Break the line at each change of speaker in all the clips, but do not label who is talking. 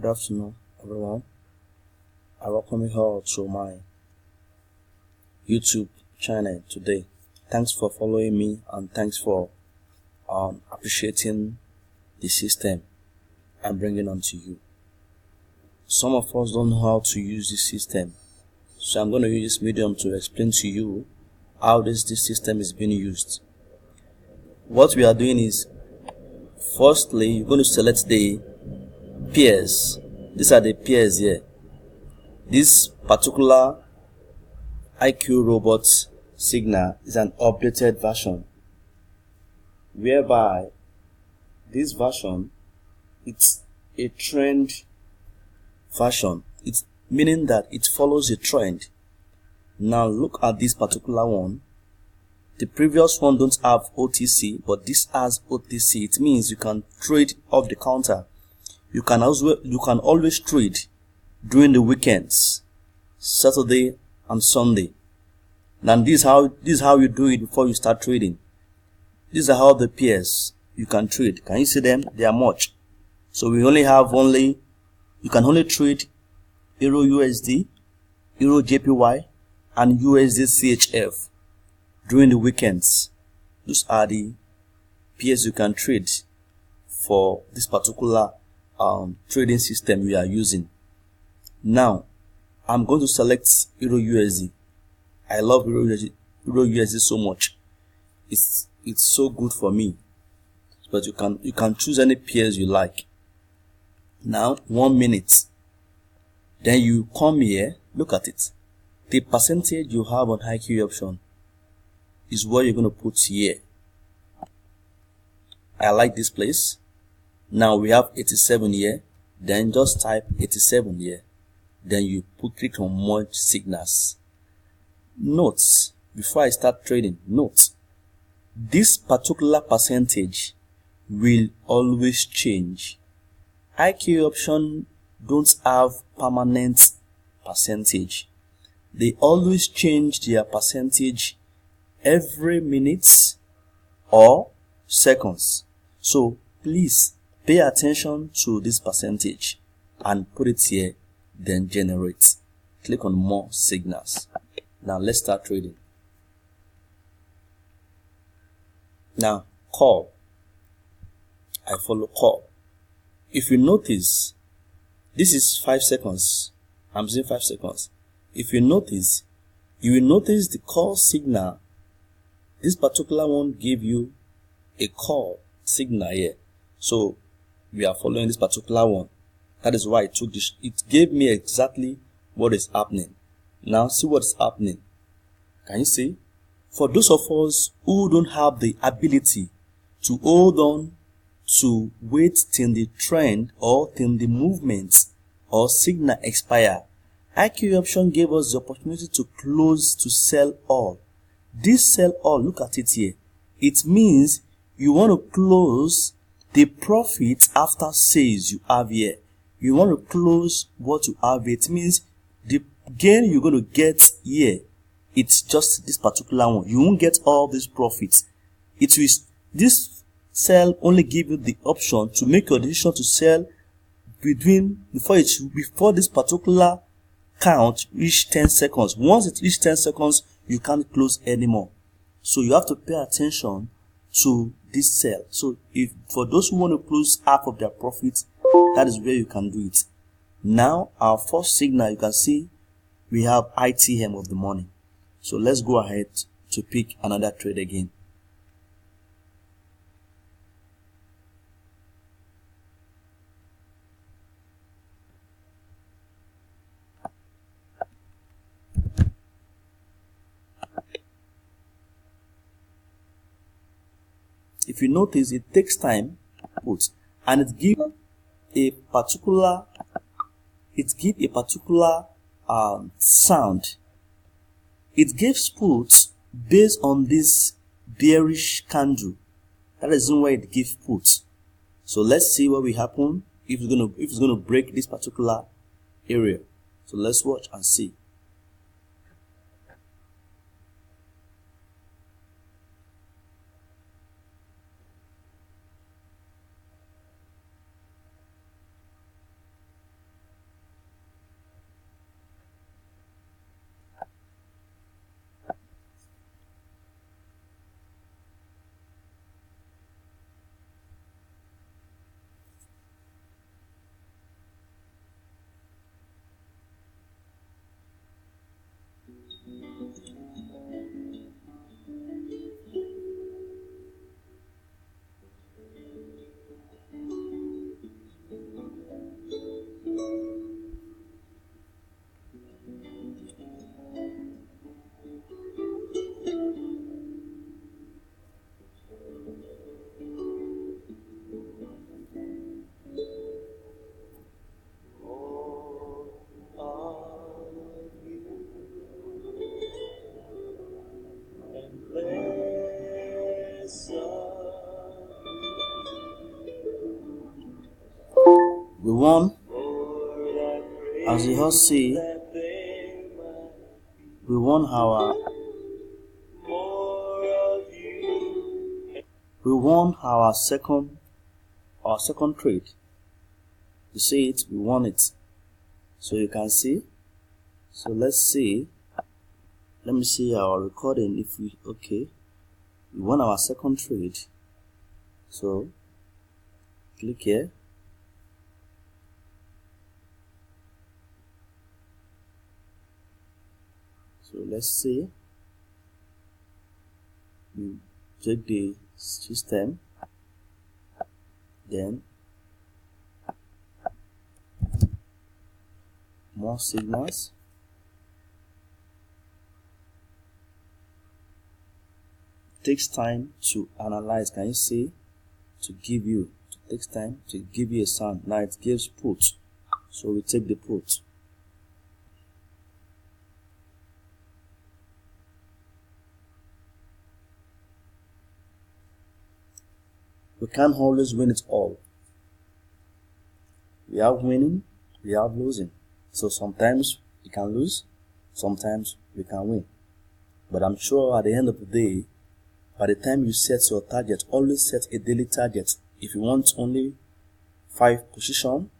afternoon, everyone. I welcome you all to my YouTube channel today. Thanks for following me and thanks for appreciating the system I'm bringing onto you. Some of us don't know how to use this system, so I'm going to use this medium to explain to you how this system is being used. What we are doing is, firstly, you're going to select the pairs. These are the pairs here. This particular IQ robot signal is an updated version, whereby this version, it's a trend version. It's meaning that it follows a trend. Now look at this particular one. The previous one don't have OTC, but this has OTC. It means you can trade off the counter. You can always trade during the weekends, Saturday and Sunday. And this is how you do it before you start trading. These are how the pairs you can trade. Can you see them? They are much. So we you can only trade Euro USD, Euro JPY, and USD CHF during the weekends. Those are the pairs you can trade for this particular trading system we are using. Now, I'm going to select Euro USD. I love Euro USD so much. It's so good for me. But you can choose any pairs you like. Now, 1 minute. Then you come here, look at it. The percentage you have on IQ option is what you're going to put here. I like this place. Now we have 87 here. Then just type 87 here. Then you click on merge signals. Note, before I start trading, note, this particular percentage will always change. IQ option don't have permanent percentage. They always change their percentage every minute or seconds. So please pay attention to this percentage and put it here, then generate. Click on more signals. Now let's start trading. Now call. I follow call. If you notice, this is 5 seconds. I'm using 5 seconds. If you notice, you will notice the call signal. This particular one gave you a call signal here. So we are following this particular one. That is why it took this. It gave me exactly what is happening. Now see what is happening. Can you see? For those of us who don't have the ability to hold on to wait till the trend or till the movement or signal expire, IQ option gave us the opportunity to close to sell all. This sell all, look at it here. It means you want to close the profit after sales you have here. You want to close what you have here. It means the gain you're going to get here, it's just this particular one. You won't get all these profits. This sell only give you the option to make your decision to sell before this particular count reach 10 seconds. Once it reaches 10 seconds, you can't close anymore. So you have to pay attention to this sell. So if for those who want to close half of their profits, that is where you can do it. Now our first signal, you can see we have ITM of the morning. So let's go ahead to pick another trade again. If you notice, it takes time to put, and it gives a particular sound. It gives puts based on this bearish candle. That is why it gives puts. So let's see what will happen if it's gonna break this particular area. So let's watch and see. want, as you all see, we want our second trade. You see it, we want it. So you can see. So let's see. Let me see our recording. If we want our second trade. So click here. So let's see. We check the system. Then more signals. Takes time to analyze. Can you see? Takes time to give you a sound. Now it gives put. So we take the put. We can't always win it all. We have winning, we have losing. So sometimes we can lose, sometimes we can win. But I'm sure at the end of the day, by the time you set your target, always set a daily target. If you want only 5 positions,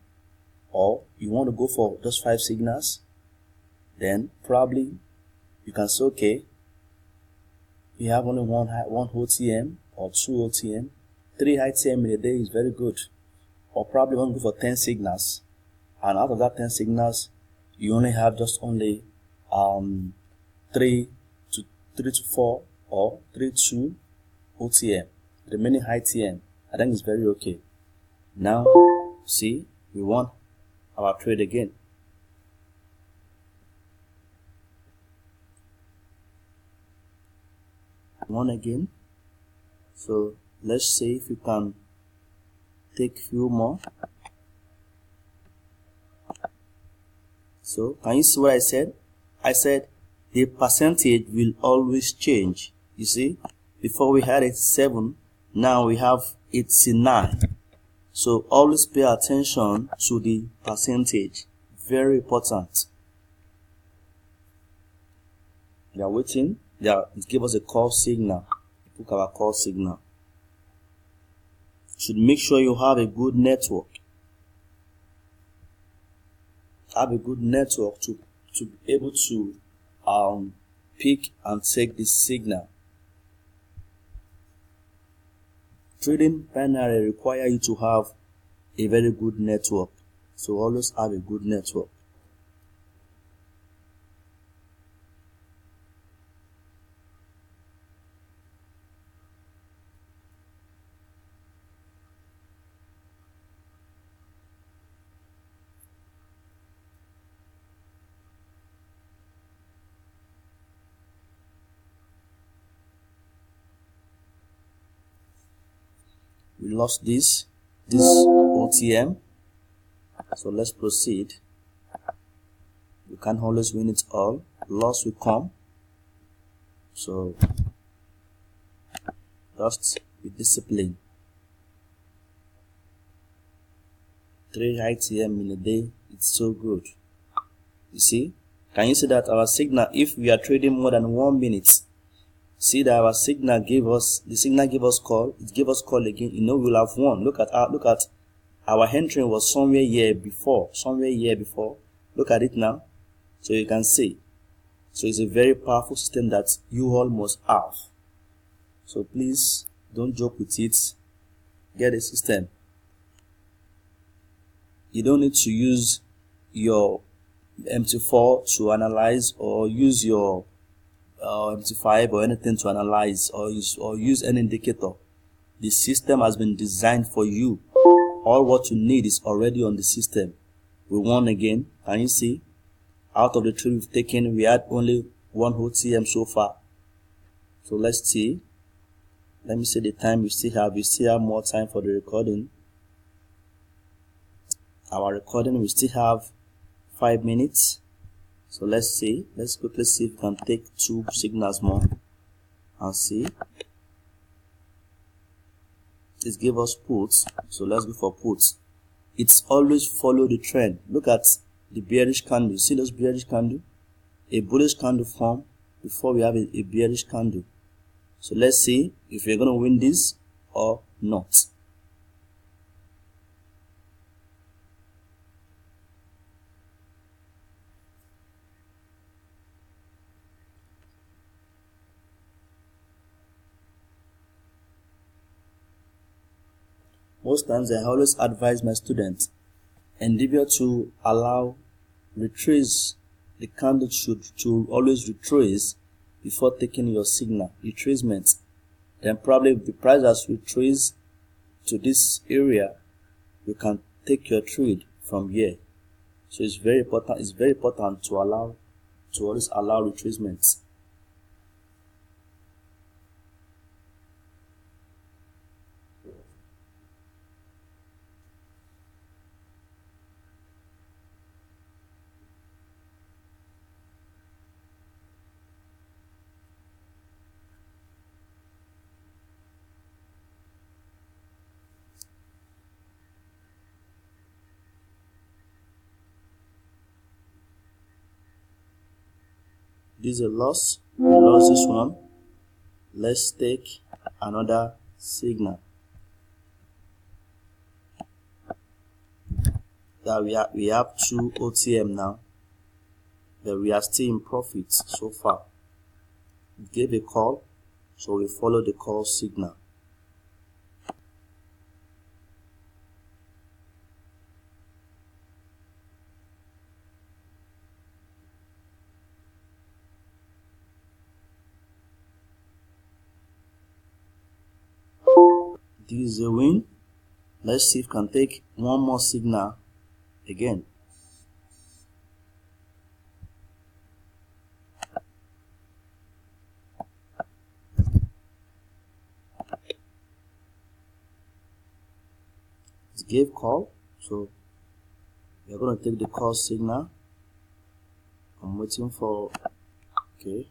or you want to go for just 5 signals, then probably you can say, okay, you have only one OTM or 2 OTM, 3 ITM in a day is very good. Or probably want to go for 10 signals, and out of that 10 signals, you only have just only 3 to 4 or 3 to OTM, the remaining ITM. I think it's very okay. Now, see, we want our trade again. One again. So let's see if we can take few more. So can you see what I said? I said the percentage will always change. You see, before we had 87, now we have 89. So always pay attention to the percentage. Very important. They are waiting. It gives us a call signal. Book our call signal. Should make sure you have a good network. Have a good network to be able to pick and take the signal. Trading primarily require you to have a very good network. So always have a good network. We lost this OTM, so let's proceed. We can't always win it all. Loss will come, so just be disciplined. 3 ITM in a day, it's so good. You see, can you see that our signal, if we are trading more than 1 minute, see that our signal give us call. It gave us call again. You know we'll have won. Look at our entry was somewhere here before. Look at it now. So you can see. So it's a very powerful system that you all must have. So please don't joke with it. Get a system. You don't need to use your MT4 to analyze, or use your MT5 or anything to analyze, or use any indicator. The system has been designed for you. All what you need is already on the system. We won again. Can you see? Out of the 3 we've taken, we had only 1 OTM so far. So let's see. Let me see the time we still have. We still have more time for the recording. Our recording, we still have 5 minutes. So let's see. Let's quickly see if we can take 2 signals more and see. It gives us puts. So let's go for puts. it's always follow the trend. Look at the bearish candle. You see those bearish candle? A bullish candle form before we have a bearish candle. So let's see if we're going to win this or not. Most times I always advise my students endeavor to allow retrace. The candle should always retrace before taking your signal retracement. Then probably if the price has retraced to this area, you can take your trade from here. So it's very important. It's very important to always allow retracements. This is a loss. We lost this one. Let's take another signal. That we have 2 OTM now, but we are still in profit so far. We gave a call, so we follow the call signal. This is a win. Let's see if we can take one more signal again. It gave call, so we are going to take the call signal. I'm waiting for, okay,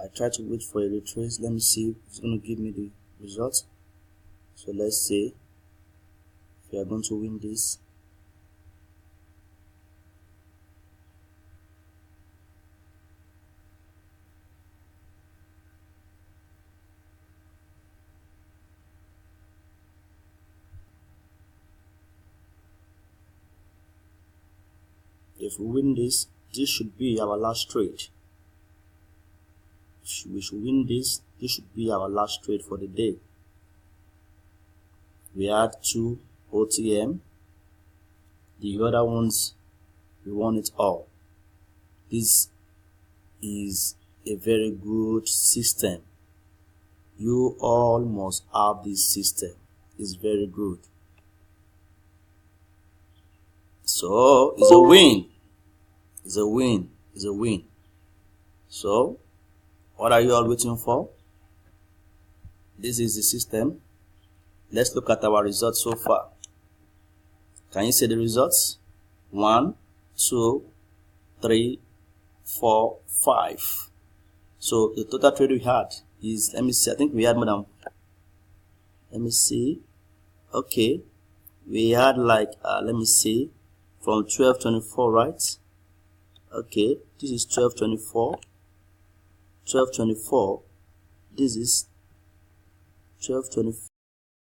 I try to wait for a retrace. Let me see if it's going to give me the results. So let's see if we are going to win this. If we win this, this should be our last trade. If we should win this, this should be our last trade for the day. We had 2 OTM. The other ones, we won it all. This is a very good system. You all must have this system. It's very good. So it's a win. It's a win. It's a win. So what are you all waiting for? This is the system. Let's look at our results so far. Can you see the results? 1, 2, 3, 4, 5. So the total trade we had is, let me see, I think we had more than, let me see, okay, we had like, let me see, from 1224, right? Okay, this is 1224, 1224, this is 1224.